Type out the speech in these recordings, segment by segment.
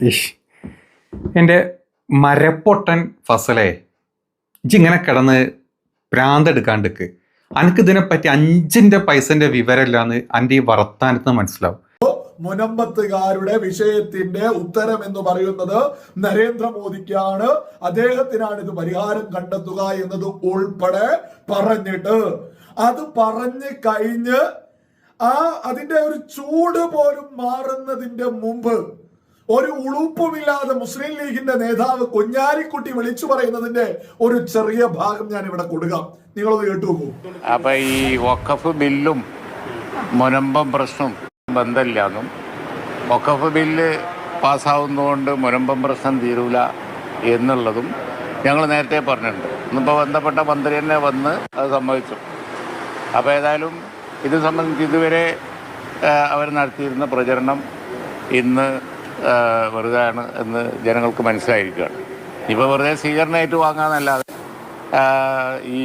ഇഷ് എൻ്റെ മരപ്പൊട്ടൻ ഫസലേ, ഇങ്ങനെ കിടന്ന് ഭ്രാന്തെടുക്കാണ്ടിക്ക്. അനക്കിതിനെപ്പറ്റി 5 പൈസന്റെ വിവരമില്ലാന്ന് എൻ്റെ ഈ വർത്താനത്ത് മനസ്സിലാവും. മുനമ്പത്തുകാരുടെ വിഷയത്തിന്റെ ഉത്തരം എന്ന് പറയുന്നത് നരേന്ദ്രമോദിക്കാണ്, അദ്ദേഹത്തിനാണ് ഇത് പരിഹാരം കണ്ടെത്തുക എന്നത് ഉൾപ്പെടെ പറഞ്ഞിട്ട് അത് പറഞ്ഞു കഴിഞ്ഞ് അതിന്റെ ഒരു ചൂട് പോലും മാറുന്നതിന്റെ മുമ്പ് ഒരു ഉളുപ്പുമില്ലാതെ മുസ്ലിം ലീഗിന്റെ നേതാവ് കുഞ്ഞാലിക്കുട്ടി വിളിച്ചു പറയുന്നതിന്റെ ഒരു ചെറിയ ഭാഗം ഞാൻ ഇവിടെ കൊടുക്കാം, നിങ്ങളത് കേട്ടുനോക്കൂ. അപ്പൊ ഈ വഖഫ് ബില്ലും മുനമ്പം പ്രശ്നവും ബന്ധമില്ലാന്നും വഖഫ് ബില്ല് പാസ്സാവുന്നതുകൊണ്ട് മുനമ്പം പ്രശ്നം തീരൂല എന്നുള്ളതും ഞങ്ങൾ നേരത്തെ പറഞ്ഞിട്ടുണ്ട്. ഇന്നിപ്പോൾ ബന്ധപ്പെട്ട മന്ത്രി തന്നെ വന്ന് അത് സമ്മതിച്ചു. അപ്പോൾ ഏതായാലും ഇത് സംബന്ധിച്ച് ഇതുവരെ അവർ നടത്തിയിരുന്ന പ്രചരണം ഇന്ന് വെറുതെ ആണ് എന്ന് ജനങ്ങൾക്ക് മനസ്സിലായിരിക്കുകയാണ്. ഇപ്പോൾ വെറുതെ സ്വീകരണമായിട്ട് വാങ്ങാന്നല്ലാതെ ഈ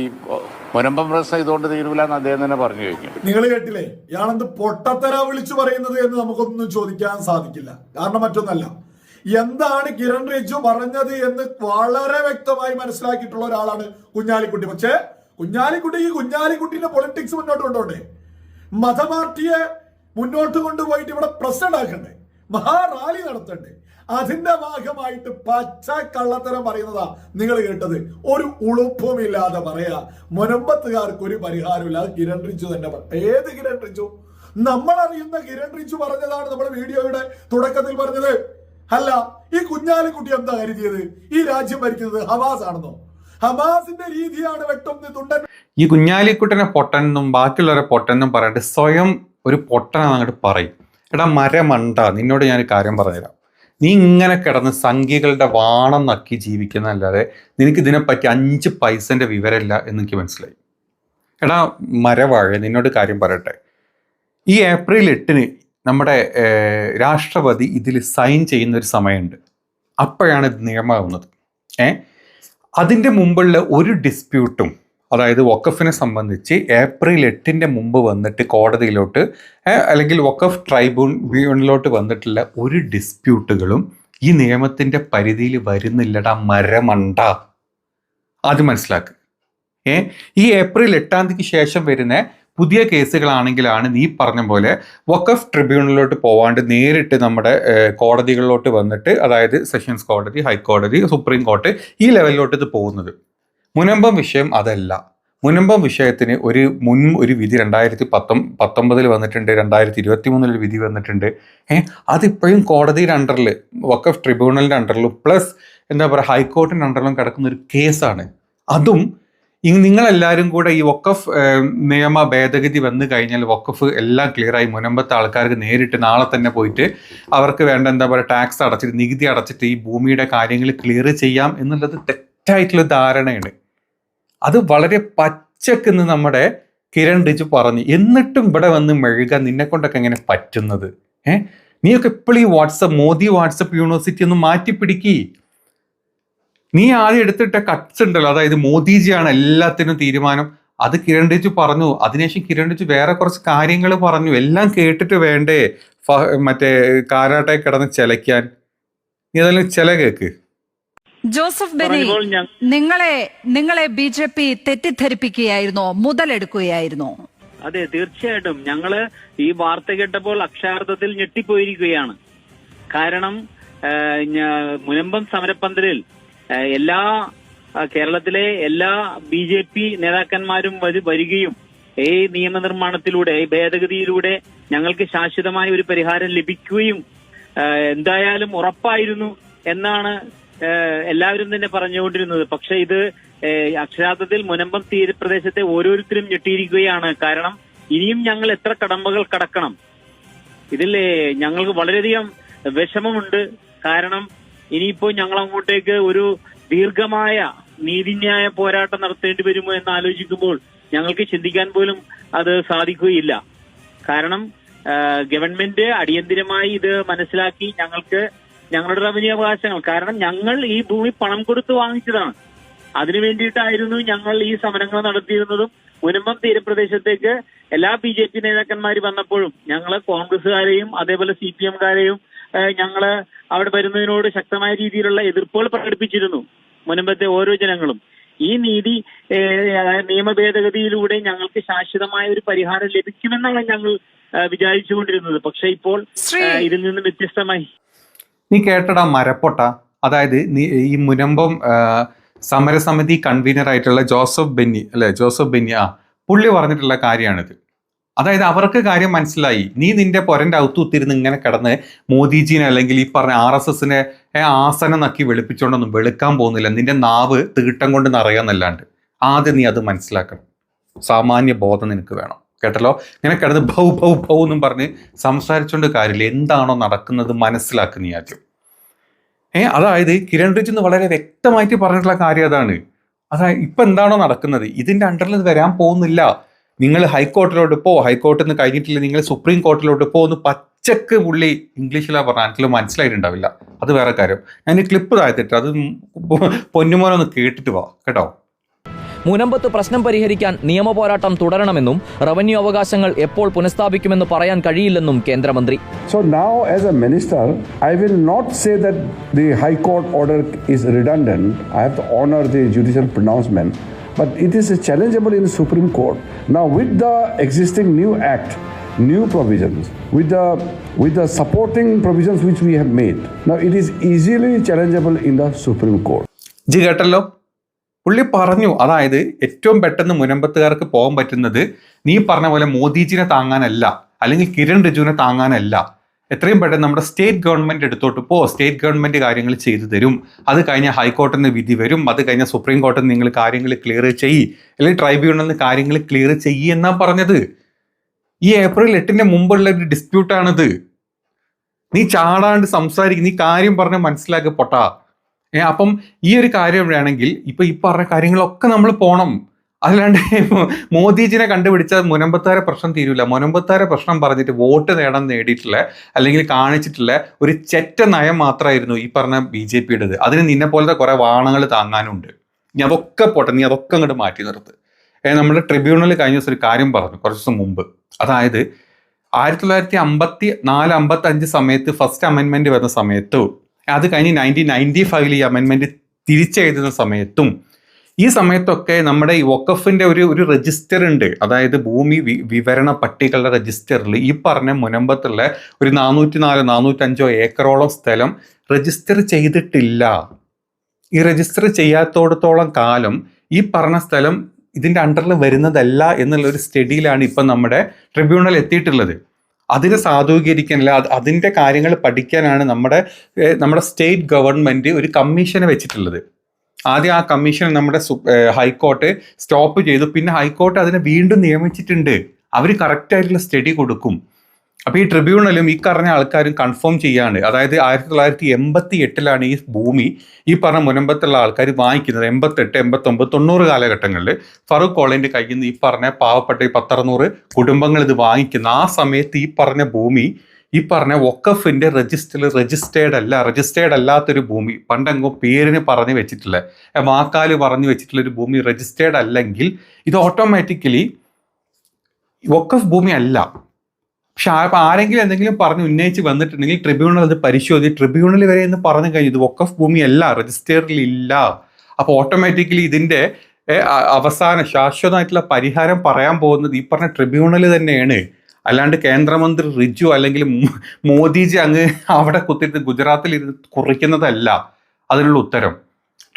മുനമ്പം പ്രശ്നം ഇതുകൊണ്ട് തീരൂല എന്ന് അദ്ദേഹം തന്നെ പറഞ്ഞു കഴിഞ്ഞു. നിങ്ങൾ കേട്ടില്ലേ, ഇയാളെന്ത് പൊട്ടത്തര വിളിച്ചു പറയുന്നത് എന്ന് നമുക്കൊന്നും ചോദിക്കാൻ സാധിക്കില്ല. കാരണം മറ്റൊന്നല്ല, എന്താണ് കിരൺ റിജിജു പറഞ്ഞത് എന്ന് വളരെ വ്യക്തമായി മനസ്സിലാക്കിയിട്ടുള്ള ഒരാളാണ് കുഞ്ഞാലിക്കുട്ടി. പക്ഷേ കുഞ്ഞാലിക്കുട്ടിന്റെ പൊളിറ്റിക്സ് മുന്നോട്ട് കൊണ്ടോണ്ടേ, മതപാർട്ടിയെ മുന്നോട്ട് കൊണ്ടുപോയിട്ട് ഇവിടെ പ്രസിഡന്റ് ആക്കണ്ടേ, മഹാറാലി നടത്തണ്ടേ, അതിന്റെ ഭാഗമായിട്ട് പച്ച കള്ളത്തരം പറയുന്നതാ നിങ്ങൾ കേട്ടത്. ഒരു ഉളുപ്പുമില്ലാതെ പറയാ മുനമ്പത്തുകാർക്ക് ഒരു പരിഹാരമില്ല. കിരൺ റിജിജു തന്നെ ഏത് കിരൺ റിജിജു? നമ്മൾ അറിയുന്ന കിരൺ റിജിജു പറഞ്ഞതാണ് നമ്മുടെ വീഡിയോയുടെ തുടക്കത്തിൽ പറഞ്ഞത്. അല്ല, ഈ കുഞ്ഞാലിക്കുട്ടി എന്താ കരുതിയത് ഈ രാജ്യം ഭരിക്കുന്നത് ഹമാസ് ആണെന്നോ? ഹമാസിന്റെ രീതിയാണ് വെട്ടൊന്ന് തുണ്ടൻ. ഈ കുഞ്ഞാലിക്കുട്ടനെ പൊട്ടനെന്നും ബാക്കിയുള്ളവരെ പൊട്ടനെന്നും പറയാണ്ട് സ്വയം ഒരു പൊട്ടനാണ് അങ്ങോട്ട് പറയും. എടാ മരമണ്ട, നിന്നോട് ഞാൻ കാര്യം പറഞ്ഞുതരാം. നീ ഇങ്ങനെ കിടന്ന് സംഖ്യകളുടെ വാണം നക്കി ജീവിക്കുന്നതല്ലാതെ നിനക്ക് ഇതിനെപ്പറ്റി 5 പൈസന്റെ വിവരമില്ല എന്ന് എനിക്ക് മനസ്സിലായി. എടാ മരവാഴ, നിന്നോട് കാര്യം പറയട്ടെ. ഈ ഏപ്രിൽ 8 നമ്മുടെ രാഷ്ട്രപതി ഇതിൽ സൈൻ ചെയ്യുന്ന ഒരു സമയമുണ്ട്. അപ്പോഴാണ് ഇത് നിയമമാവുന്നത്. അതിൻ്റെ മുമ്പുള്ള ഒരു ഡിസ്പ്യൂട്ടും, അതായത് വഖഫിനെ സംബന്ധിച്ച് ഏപ്രിൽ 8 മുമ്പ് വന്നിട്ട് കോടതിയിലോട്ട് അല്ലെങ്കിൽ വഖഫ് ട്രൈബ്യൂണലിലോട്ട് വന്നിട്ടുള്ള ഒരു ഡിസ്പ്യൂട്ടുകളും ഈ നിയമത്തിൻ്റെ പരിധിയിൽ വരുന്നില്ലടാ മരമണ്ട. അത് മനസ്സിലാക്കുക. ഈ ഏപ്രിൽ 8 ശേഷം വരുന്ന പുതിയ കേസുകളാണെങ്കിലാണ് നീ പറഞ്ഞ പോലെ വഖഫ് ട്രിബ്യൂണലിലോട്ട് പോവാണ്ട് നേരിട്ട് നമ്മുടെ കോടതികളിലോട്ട് വന്നിട്ട്, അതായത് സെഷൻസ് കോടതി, ഹൈക്കോടതി, സുപ്രീം കോടതി, ഈ ലെവലിലോട്ട് ഇത് പോകുന്നത്. മുനമ്പം വിഷയം അതല്ല. മുനമ്പം വിഷയത്തിന് ഒരു വിധി 2019 വന്നിട്ടുണ്ട്, 2023 ഒരു വിധി വന്നിട്ടുണ്ട്. അതിപ്പോഴും കോടതിയുടെ അണ്ടറിൽ, വഖഫ് ട്രിബ്യൂണലിൻ്റെ അണ്ടറിലും പ്ലസ് എന്താ പറയുക ഹൈക്കോർട്ടിൻ്റെ അണ്ടറിലും കിടക്കുന്ന ഒരു കേസാണ്. അതും നിങ്ങളെല്ലാവരും കൂടെ ഈ വഖഫ് നിയമ ഭേദഗതി വന്നു കഴിഞ്ഞാൽ വഖഫ് എല്ലാം ക്ലിയറായി മുനമ്പത്തെ ആൾക്കാർക്ക് നേരിട്ട് നാളെ തന്നെ പോയിട്ട് അവർക്ക് വേണ്ട എന്താ പറയുക ടാക്സ് അടച്ചിട്ട്, നികുതി അടച്ചിട്ട് ഈ ഭൂമിയുടെ കാര്യങ്ങൾ ക്ലിയർ ചെയ്യാം എന്നുള്ളത് തെറ്റായിട്ടുള്ള ധാരണയാണ്. അത് വളരെ പച്ചക്കെന്ന് നമ്മുടെ കിരൺ റിജിജു പറഞ്ഞു. എന്നിട്ടും ഇവിടെ വന്ന് മെഴുകാൻ നിന്നെ കൊണ്ടൊക്കെ എങ്ങനെ പറ്റുന്നത്? നീയൊക്കെ എപ്പോഴും ഈ മോദി വാട്സപ്പ് യൂണിവേഴ്സിറ്റി ഒന്ന് മാറ്റിപ്പിടിക്കി. നീ ആദ്യം എടുത്തിട്ട കട്ട്സ് ഉണ്ടല്ലോ, അതായത് മോദിജിയാണ് എല്ലാത്തിനും തീരുമാനം, അത് കിരൺ റിജിജു പറഞ്ഞു. അതിനുശേഷം കിരൺ റിജിജു വേറെ കുറച്ച് കാര്യങ്ങൾ പറഞ്ഞു. എല്ലാം കേട്ടിട്ട് വേണ്ടേ മറ്റേ കാരാട്ടെ കിടന്ന് ചിലയ്ക്കാൻ? നീ അതെല്ലാം ചില കേക്ക്. ജോസഫ് ബെനി, നിങ്ങളെ ബി.ജെ.പി. തെറ്റിദ്ധരിപ്പിക്കുകയായിരുന്നോ, മുതലെടുക്കുകയായിരുന്നോ? അതെ, തീർച്ചയായിട്ടും ഞങ്ങള് ഈ വാർത്ത കേട്ടപ്പോൾ അക്ഷരാർത്ഥത്തിൽ ഞെട്ടിപ്പോയിരിക്കുകയാണ്. കാരണം മുനമ്പം സമരപ്പന്തലിൽ കേരളത്തിലെ എല്ലാ ബി.ജെ.പി. നേതാക്കന്മാരും വരികയും ഈ നിയമനിർമ്മാണത്തിലൂടെ, ഈ ഭേദഗതിയിലൂടെ ഞങ്ങൾക്ക് ശാശ്വതമായ ഒരു പരിഹാരം ലഭിക്കുകയും എന്തായാലും ഉറപ്പായിരുന്നു എന്നാണ് എല്ലാവരും തന്നെ പറഞ്ഞുകൊണ്ടിരുന്നത്. പക്ഷെ ഇത് അക്ഷരാർത്ഥത്തിൽ മുനമ്പം തീരപ്രദേശത്തെ ഓരോരുത്തരും ഞെട്ടിയിരിക്കുകയാണ്. കാരണം ഇനിയും ഞങ്ങൾ എത്ര കടമ്പകൾ കടക്കണം? ഇതിൽ ഞങ്ങൾക്ക് വളരെയധികം വിഷമമുണ്ട്. കാരണം ഇനിയിപ്പോ ഞങ്ങൾ അങ്ങോട്ടേക്ക് ഒരു ദീർഘമായ നീതിന്യായ പോരാട്ടം നടത്തേണ്ടി വരുമോ എന്ന് ആലോചിക്കുമ്പോൾ ഞങ്ങൾക്ക് ചിന്തിക്കാൻ പോലും അത് സാധിക്കുകയില്ല. കാരണം ഗവൺമെന്റ് അടിയന്തിരമായി ഇത് മനസ്സിലാക്കി ഞങ്ങൾക്ക് ഞങ്ങളുടെ റവന്യൂ അവകാശങ്ങൾ, കാരണം ഞങ്ങൾ ഈ ഭൂമി പണം കൊടുത്ത് വാങ്ങിച്ചതാണ്, അതിനു വേണ്ടിയിട്ടായിരുന്നു ഞങ്ങൾ ഈ സമരങ്ങൾ നടത്തിയിരുന്നതും. മുനമ്പം തീരപ്രദേശത്തേക്ക് എല്ലാ ബി.ജെ.പി. നേതാക്കന്മാർ വന്നപ്പോഴും ഞങ്ങൾ കോൺഗ്രസുകാരെയും അതേപോലെ CPM-കാരെയും ഞങ്ങള് അവിടെ വരുന്നതിനോട് ശക്തമായ രീതിയിലുള്ള എതിർപ്പുകൾ പ്രകടിപ്പിച്ചിരുന്നു മുൻപത്തെ ഓരോ ജനങ്ങളും. ഈ നിയമ ഭേദഗതിയിലൂടെ ഞങ്ങൾക്ക് ശാശ്വതമായ ഒരു പരിഹാരം ലഭിക്കുമെന്നാണ് ഞങ്ങൾ വിചാരിച്ചുകൊണ്ടിരുന്നത്. പക്ഷെ ഇപ്പോൾ ഇതിൽ നിന്നും വ്യത്യസ്തമായി. നീ കേട്ടടാ മരപ്പൊട്ട, അതായത് ഈ മുനമ്പം സമരസമിതി കൺവീനർ ആയിട്ടുള്ള ജോസഫ് ബെന്നി പുള്ളി പറഞ്ഞിട്ടുള്ള കാര്യമാണിത്. അതായത് അവർക്ക് കാര്യം മനസ്സിലായി. നീ നിന്റെ പൊരന്റെ ഔത്തുത്തിരുന്ന് ഇങ്ങനെ കിടന്ന് മോദിജീനെ അല്ലെങ്കിൽ ഈ പറഞ്ഞ RSSനെ ആസനം നക്കി വെളുപ്പിച്ചോണ്ടൊന്നും വെളുക്കാൻ പോകുന്നില്ല. നിന്റെ നാവ് തീട്ടം കൊണ്ട് നിറയാന്നല്ലാണ്ട് ആദ്യം നീ അത് മനസ്സിലാക്കണം. സാമാന്യ ബോധം നിനക്ക് വേണം. കേട്ടല്ലോ, ഇങ്ങനെ കിടന്ന് ഭൗ ഭൗ ഭൗ എന്നും പറഞ്ഞ് സംസാരിച്ചോണ്ട് കാര്യമില്ല. എന്താണോ നടക്കുന്നത് മനസ്സിലാക്കുക നീ ആദ്യം. അതായത് കിരൺ റിജിജു വളരെ വ്യക്തമായിട്ട് പറഞ്ഞിട്ടുള്ള കാര്യം അതാണ്. അതായത് ഇപ്പൊ എന്താണോ നടക്കുന്നത് ഇതിന്റെ അണ്ടറിൽ ഇത് വരാൻ പോകുന്നില്ല. നിങ്ങൾ ഹൈക്കോർട്ടിലോട്ട് ഹൈക്കോർട്ടിൽ നിന്ന് കഴിഞ്ഞിട്ടില്ല, നിങ്ങൾ സുപ്രീം കോർട്ടിലോട്ട് എന്ന് പച്ചക്ക് പുള്ളി ഇംഗ്ലീഷിലാണ് പറഞ്ഞാൽ മനസ്സിലായിട്ടുണ്ടാവില്ല. അത് വേറെ കാര്യം. ഞാൻ ഈ ക്ലിപ്പ് താഴ്ത്തിട്ട് അത് പൊന്നുമോനൊന്ന് കേട്ടിട്ട് വാ കേട്ടോ. മുനമ്പത്ത് പ്രശ്നം പരിഹരിക്കാൻ നിയമപോരാട്ടം തുടരണമെന്നും റവന്യൂ അവകാശങ്ങൾ എപ്പോൾ പുനഃസ്ഥാപിക്കുമെന്ന് പറയാൻ കഴിയില്ലെന്നും കേന്ദ്രമന്ത്രി. So now as a minister, I will not say that the High Court order is redundant. I have to honor the judicial pronouncement, but it is challengeable in the Supreme Court. Now with the existing new act, new provisions, with the supporting provisions which we have made, now it is easily challengeable in the Supreme Court. G കേട്ടല്ലോ, പുള്ളി പറഞ്ഞു. അതായത് ഏറ്റവും പെട്ടെന്ന് മുനമ്പത്തുകാർക്ക് പോകാൻ പറ്റുന്നത് നീ പറഞ്ഞ പോലെ മോദിജിനെ താങ്ങാനല്ല, അല്ലെങ്കിൽ കിരൺ റിജിജുവിനെ താങ്ങാനല്ല. എത്രയും പെട്ടെന്ന് നമ്മുടെ സ്റ്റേറ്റ് ഗവൺമെന്റ് എടുത്തോട്ട് സ്റ്റേറ്റ് ഗവൺമെന്റ് കാര്യങ്ങൾ ചെയ്തു തരും. അത് കഴിഞ്ഞ ഹൈക്കോർട്ടിൽ നിന്ന് വിധി വരും. അത് കഴിഞ്ഞ സുപ്രീം കോർട്ടിൽ നിന്ന് നിങ്ങൾ കാര്യങ്ങൾ ക്ലിയർ ചെയ്യ്, അല്ലെങ്കിൽ ട്രൈബ്യൂണലിൽ നിന്ന് കാര്യങ്ങൾ ക്ലിയർ ചെയ്യ് എന്നാ പറഞ്ഞത്. ഈ April 8 മുമ്പുള്ള ഒരു ഡിസ്പ്യൂട്ടാണിത്. നീ ചാടാണ്ട് സംസാരിക്കും, നീ കാര്യം പറഞ്ഞ് മനസ്സിലാക്കി പൊട്ടാ. അപ്പം ഈ ഒരു കാര്യം വേണമെങ്കിൽ ഇപ്പൊ ഈ പറഞ്ഞ കാര്യങ്ങളൊക്കെ നമ്മൾ പോണം. അല്ലാണ്ട് മോദിജിനെ കണ്ടുപിടിച്ചാൽ മുനമ്പത്താരെ പ്രശ്നം തീരൂല. മുനമ്പത്താരെ പ്രശ്നം പറഞ്ഞിട്ട് വോട്ട് നേടിയിട്ടുള്ള അല്ലെങ്കിൽ കാണിച്ചിട്ടുള്ള ഒരു ചെറ്റ നയം മാത്രമായിരുന്നു ഈ പറഞ്ഞ BJPയുടേത്. അതിന് നിന്നെ പോലത്തെ കുറെ വാണങ്ങൾ താങ്ങാനുണ്ട്. നീ അതൊക്കെ പോട്ടെ, നീ അതൊക്കെ അങ്ങോട്ട് മാറ്റി നിർത്ത്. നമ്മുടെ ട്രിബ്യൂണൽ കഴിഞ്ഞ ദിവസം ഒരു കാര്യം പറഞ്ഞു കുറച്ച് ദിവസം മുമ്പ്. അതായത് 1954-55 സമയത്ത് ഫസ്റ്റ് അമെൻമെന്റ് വരുന്ന സമയത്തും അത് കഴിഞ്ഞ് 1995 ഈ അമെൻമെന്റ് തിരിച്ചെഴുതുന്ന സമയത്തും ഈ സമയത്തൊക്കെ നമ്മുടെ ഈ വഖഫിന്റെ ഒരു രജിസ്റ്റർ ഉണ്ട്. അതായത് ഭൂമി വിവരണ പട്ടികകളുടെ രജിസ്റ്ററിൽ ഈ പറഞ്ഞ മുനമ്പത്തുള്ള ഒരു 404-405 ഏക്കറോളം സ്ഥലം രജിസ്റ്റർ ചെയ്തിട്ടില്ല. ഈ രജിസ്റ്റർ ചെയ്യാത്തോടത്തോളം കാലം ഈ പറഞ്ഞ സ്ഥലം ഇതിന്റെ അണ്ടറിൽ വരുന്നതല്ല എന്നുള്ള ഒരു സ്റ്റഡിയിലാണ് ഇപ്പം നമ്മുടെ ട്രിബ്യൂണൽ എത്തിയിട്ടുള്ളത്. അതിനെ സാധൂകരിക്കാനല്ല, അതിൻ്റെ കാര്യങ്ങൾ പഠിക്കാനാണ് നമ്മുടെ സ്റ്റേറ്റ് ഗവൺമെന്റ് ഒരു കമ്മീഷനെ വെച്ചിട്ടുള്ളത്. ആദ്യം ആ കമ്മീഷൻ നമ്മുടെ ഹൈക്കോർട്ട് സ്റ്റോപ്പ് ചെയ്തു. പിന്നെ ഹൈക്കോർട്ട് അതിനെ വീണ്ടും നിയമിച്ചിട്ടുണ്ട്. അവർ കറക്റ്റായിട്ടുള്ള സ്റ്റഡി കൊടുക്കും. അപ്പോൾ ഈ ട്രിബ്യൂണലും ഈ പറഞ്ഞ ആൾക്കാരും കൺഫേം ചെയ്യാണ്. അതായത് 1988 ഈ ഭൂമി ഈ പറഞ്ഞ മുനമ്പത്തുള്ള ആൾക്കാർ വാങ്ങിക്കുന്നത്. 88, 89, 90 കാലഘട്ടങ്ങളിൽ ഫറൂഖ് കോളേജിന്റെ കയ്യിൽ നിന്ന് ഈ പറഞ്ഞ പാവപ്പെട്ട 10-600 കുടുംബങ്ങൾ ഇത് വാങ്ങിക്കുന്ന ആ സമയത്ത് ഈ പറഞ്ഞ ഭൂമി ഈ പറഞ്ഞ വഖഫിന്റെ രജിസ്റ്റേർഡ് അല്ലാത്തൊരു ഭൂമി, പണ്ടെങ്ങോ പേരിന് പറഞ്ഞു വെച്ചിട്ടില്ല, വാക്കാല് പറഞ്ഞു വെച്ചിട്ടുള്ള ഒരു ഭൂമി രജിസ്റ്റേർഡ് അല്ലെങ്കിൽ ഇത് ഓട്ടോമാറ്റിക്കലി വഖഫ് ഭൂമി അല്ല. പക്ഷെ ആരെങ്കിലും എന്തെങ്കിലും പറഞ്ഞ് ഉന്നയിച്ച് വന്നിട്ടുണ്ടെങ്കിൽ ട്രിബ്യൂണൽ അത് പരിശോധിച്ച് ട്രിബ്യൂണൽ വരെ എന്ന് പറഞ്ഞു കഴിഞ്ഞു ഇത് വഖഫ് ഭൂമി അല്ല, രജിസ്റ്ററിൽ ഇല്ല. അപ്പോൾ ഓട്ടോമാറ്റിക്കലി ഇതിന്റെ അവസാന ശാശ്വതമായിട്ടുള്ള പരിഹാരം പറയാൻ പോകുന്നത് ഈ പറഞ്ഞ ട്രിബ്യൂണൽ തന്നെയാണ്. അല്ലാണ്ട് കേന്ദ്രമന്ത്രി റിജു അല്ലെങ്കിൽ മോദിജി അങ്ങ് അവിടെ കുത്തിയിട്ട് ഗുജറാത്തിൽ കുറിക്കുന്നതല്ല അതിനുള്ള ഉത്തരം.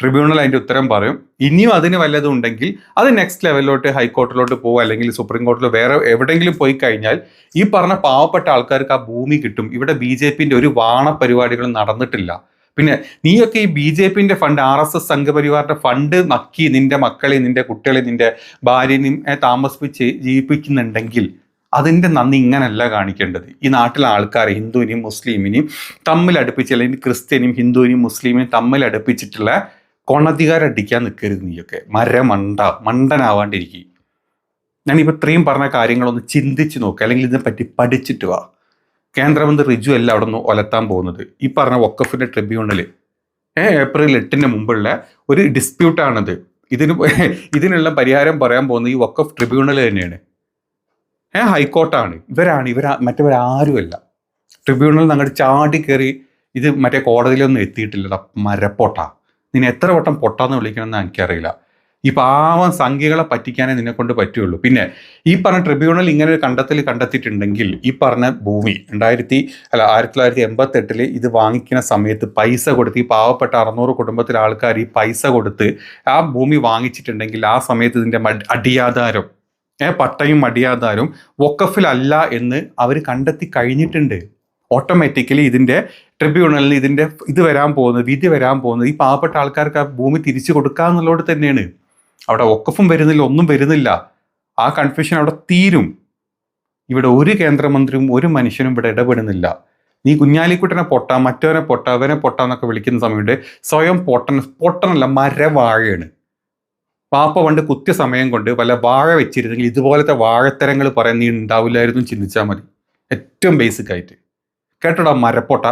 ട്രിബ്യൂണൽ അതിൻ്റെ ഉത്തരം പറയും. ഇനിയും അതിന് വല്ലതും ഉണ്ടെങ്കിൽ അത് നെക്സ്റ്റ് ലെവലിലോട്ട് ഹൈക്കോർട്ടിലോട്ട് പോകും, അല്ലെങ്കിൽ സുപ്രീം കോർട്ടിലോ വേറെ എവിടെയെങ്കിലും പോയി കഴിഞ്ഞാൽ ഈ പറഞ്ഞ പാവപ്പെട്ട ആൾക്കാർക്ക് ആ ഭൂമി കിട്ടും. ഇവിടെ BJPന്റെ ഒരു വാണ പരിപാടികളും നടന്നിട്ടില്ല. പിന്നെ നീയൊക്കെ ഈ BJPന്റെ ഫണ്ട്, RSS സംഘപരിവാറിന്റെ ഫണ്ട് നക്കി നിന്റെ മക്കളെ, നിന്റെ കുട്ടികളെ, നിന്റെ ഭാര്യനെയും താമസിപ്പിച്ച് ജീവിപ്പിക്കുന്നുണ്ടെങ്കിൽ അതിൻ്റെ നന്ദി ഇങ്ങനല്ല കാണിക്കേണ്ടത്. ഈ നാട്ടിലെ ആൾക്കാരെ, ഹിന്ദുവിനെയും മുസ്ലിമിനെയും തമ്മിലടുപ്പിച്ച്, അല്ലെങ്കിൽ ക്രിസ്ത്യനെയും ഹിന്ദുവിനെയും മുസ്ലിമിനെയും തമ്മിലടുപ്പിച്ചിട്ടുള്ള കൊണധികാരടിക്കാൻ നിൽക്കരുത്. നീയൊക്കെ മണ്ടനാവാണ്ടിരിക്കും. ഞാനിപ്പോൾ ഇത്രയും പറഞ്ഞ കാര്യങ്ങളൊന്ന് ചിന്തിച്ച് നോക്കുക, അല്ലെങ്കിൽ ഇതിനെപ്പറ്റി പഠിച്ചിട്ട് വാ. കേന്ദ്രമന്ത്രി റിജു അല്ല അവിടെ നിന്ന് ഒലത്താൻ പോകുന്നത്. ഈ പറഞ്ഞ വഖഫിന്റെ ട്രിബ്യൂണൽ April 8 മുമ്പുള്ള ഒരു ഡിസ്പ്യൂട്ടാണത്. ഇതിനുള്ള പരിഹാരം പറയാൻ പോകുന്നത് ഈ വഖഫ് ട്രിബ്യൂണൽ തന്നെയാണ്. ഹൈക്കോർട്ടാണ്. മറ്റവരാരുമല്ല. ട്രിബ്യൂണലിൽ അങ്ങോട്ട് ചാടി കയറി ഇത് മറ്റേ കോടതിയിലൊന്നും എത്തിയിട്ടില്ലടാ മരപ്പൊട്ട. നിന്നെ എത്ര വട്ടം പൊട്ടാന്ന് വിളിക്കണമെന്ന് എനിക്കറിയില്ല. ഈ പാവം സംഖ്യകളെ പറ്റിക്കാനേ നിന്നെ കൊണ്ട് പറ്റുള്ളൂ. പിന്നെ ഈ പറഞ്ഞ ട്രിബ്യൂണൽ ഇങ്ങനെ ഒരു കണ്ടെത്തിയിട്ടുണ്ടെങ്കിൽ ഈ പറഞ്ഞ ഭൂമി 1988 ഇത് വാങ്ങിക്കുന്ന സമയത്ത് പൈസ കൊടുത്ത് ഈ പാവപ്പെട്ട 600 കുടുംബത്തിലെ ആൾക്കാർ ഈ പൈസ കൊടുത്ത് ആ ഭൂമി വാങ്ങിച്ചിട്ടുണ്ടെങ്കിൽ ആ സമയത്ത് ഇതിൻ്റെ അടിയാധാരം പട്ടയും അടിയാധാരവും വഖഫിലല്ല എന്ന് അവർ കണ്ടെത്തി കഴിഞ്ഞിട്ടുണ്ട്. ഓട്ടോമാറ്റിക്കലി ഇതിൻ്റെ ട്രിബ്യൂണലിന് ഇതിൻ്റെ വിധി വരാൻ പോകുന്നത് ഈ പാവപ്പെട്ട ആൾക്കാർക്ക് ആ ഭൂമി തിരിച്ചു കൊടുക്കുക എന്നുള്ളത് തന്നെയാണ്. അവിടെ വഖഫും വരുന്നില്ല, ഒന്നും വരുന്നില്ല. ആ കൺഫ്യൂഷൻ അവിടെ തീരും. ഇവിടെ ഒരു കേന്ദ്രമന്ത്രിയും ഒരു മനുഷ്യനും ഇവിടെ ഇടപെടുന്നില്ല. നീ കുഞ്ഞാലിക്കുട്ടനെ പൊട്ട, മറ്റവനെ പൊട്ട, അവനെ പൊട്ട എന്നൊക്കെ വിളിക്കുന്ന സമയത്ത് സ്വയം പൊട്ടനല്ല മരവാഴയാണ്. പാപ്പ പണ്ട് കുത്തിയ സമയം കൊണ്ട് വല്ല വാഴ വെച്ചിരുന്നെങ്കിൽ ഇതുപോലത്തെ വാഴത്തരങ്ങൾ പറയാൻ നീ ഉണ്ടാവില്ലായിരുന്നു ചിന്തിച്ചാൽ മതി. ഏറ്റവും ബേസിക് ആയിട്ട് കേട്ടോടാ മരപ്പൊട്ട.